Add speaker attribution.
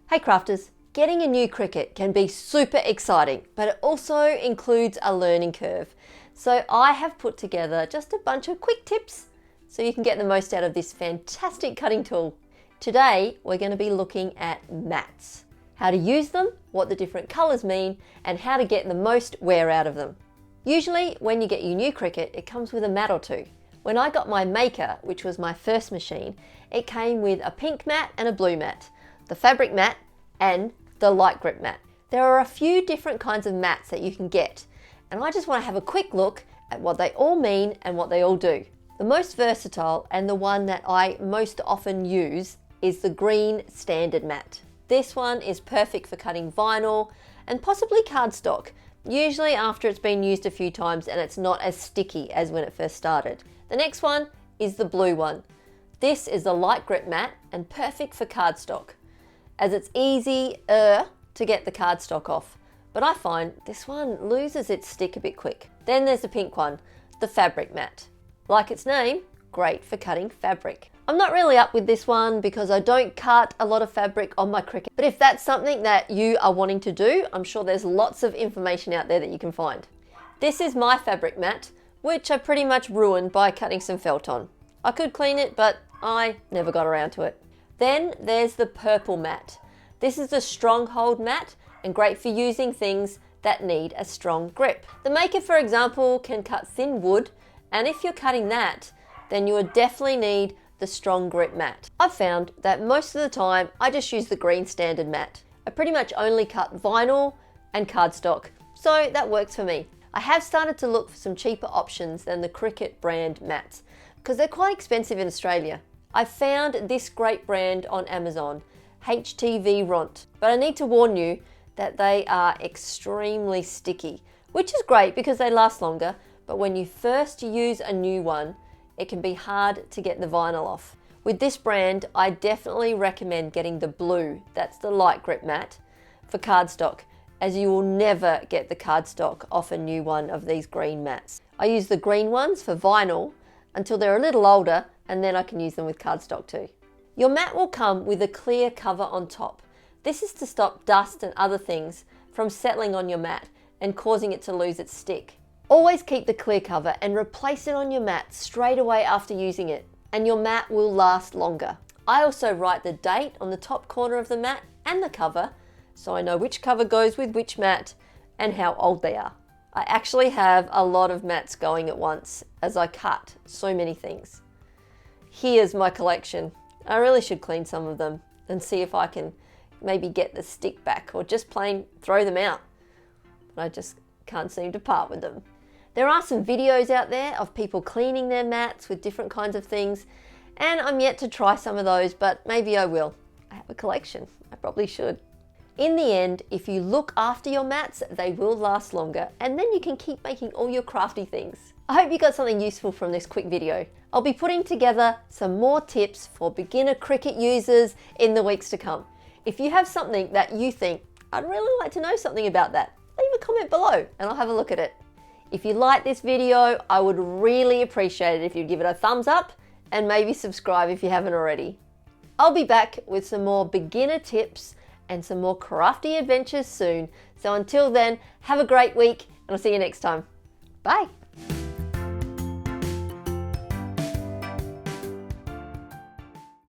Speaker 1: Hey crafters, getting a new Cricut can be super exciting, but it also includes a learning curve. So I have put together just a bunch of quick tips so you can get the most out of this fantastic cutting tool. Today, we're going to be looking at mats. How to use them, what the different colors mean, and how to get the most wear out of them. Usually, when you get your new Cricut, it comes with a mat or two. When I got my Maker, which was my first machine, it came with a pink mat and a blue mat, the fabric mat and the LightGrip mat. There are a few different kinds of mats that you can get, and I just want to have a quick look at what they all mean and what they all do. The most versatile and the one that I most often use is the green standard mat. This one is perfect for cutting vinyl and possibly cardstock, usually after it's been used a few times and it's not as sticky as when it first started. The next one is the blue one. This is the LightGrip mat and perfect for cardstock, as it's easier to get the cardstock off. But I find this one loses its stick a bit quick. Then there's the pink one, the fabric mat. Like its name, great for cutting fabric. I'm not really up with this one because I don't cut a lot of fabric on my Cricut. But if that's something that you are wanting to do, I'm sure there's lots of information out there that you can find. This is my fabric mat, which I pretty much ruined by cutting some felt on. I could clean it, but I never got around to it. Then there's the purple mat. This is the stronghold mat and great for using things that need a strong grip. The Maker, for example, can cut thin wood, and if you're cutting that, then you would definitely need the StrongGrip mat. I've found that most of the time I just use the green standard mat. I pretty much only cut vinyl and cardstock, so that works for me. I have started to look for some cheaper options than the Cricut brand mats because they're quite expensive in Australia. I found this great brand on Amazon, HTV Ront, but I need to warn you that they are extremely sticky, which is great because they last longer, but when you first use a new one, it can be hard to get the vinyl off. With this brand, I definitely recommend getting the blue, that's the LightGrip mat, for cardstock, as you will never get the cardstock off a new one of these green mats. I use the green ones for vinyl until they're a little older, and then I can use them with cardstock too. Your mat will come with a clear cover on top. This is to stop dust and other things from settling on your mat and causing it to lose its stick. Always keep the clear cover and replace it on your mat straight away after using it, and your mat will last longer. I also write the date on the top corner of the mat and the cover, so I know which cover goes with which mat and how old they are. I actually have a lot of mats going at once as I cut so many things. Here's my collection. I really should clean some of them and see if I can maybe get the stick back or just plain throw them out. But I just can't seem to part with them. There are some videos out there of people cleaning their mats with different kinds of things, and I'm yet to try some of those, but maybe I will. I have a collection. I probably should. In the end, if you look after your mats, they will last longer, and then you can keep making all your crafty things. I hope you got something useful from this quick video. I'll be putting together some more tips for beginner Cricut users in the weeks to come. If you have something that you think, I'd really like to know something about that, leave a comment below and I'll have a look at it. If you like this video, I would really appreciate it if you'd give it a thumbs up and maybe subscribe if you haven't already. I'll be back with some more beginner tips and some more crafty adventures soon. So until then, have a great week and I'll see you next time. Bye.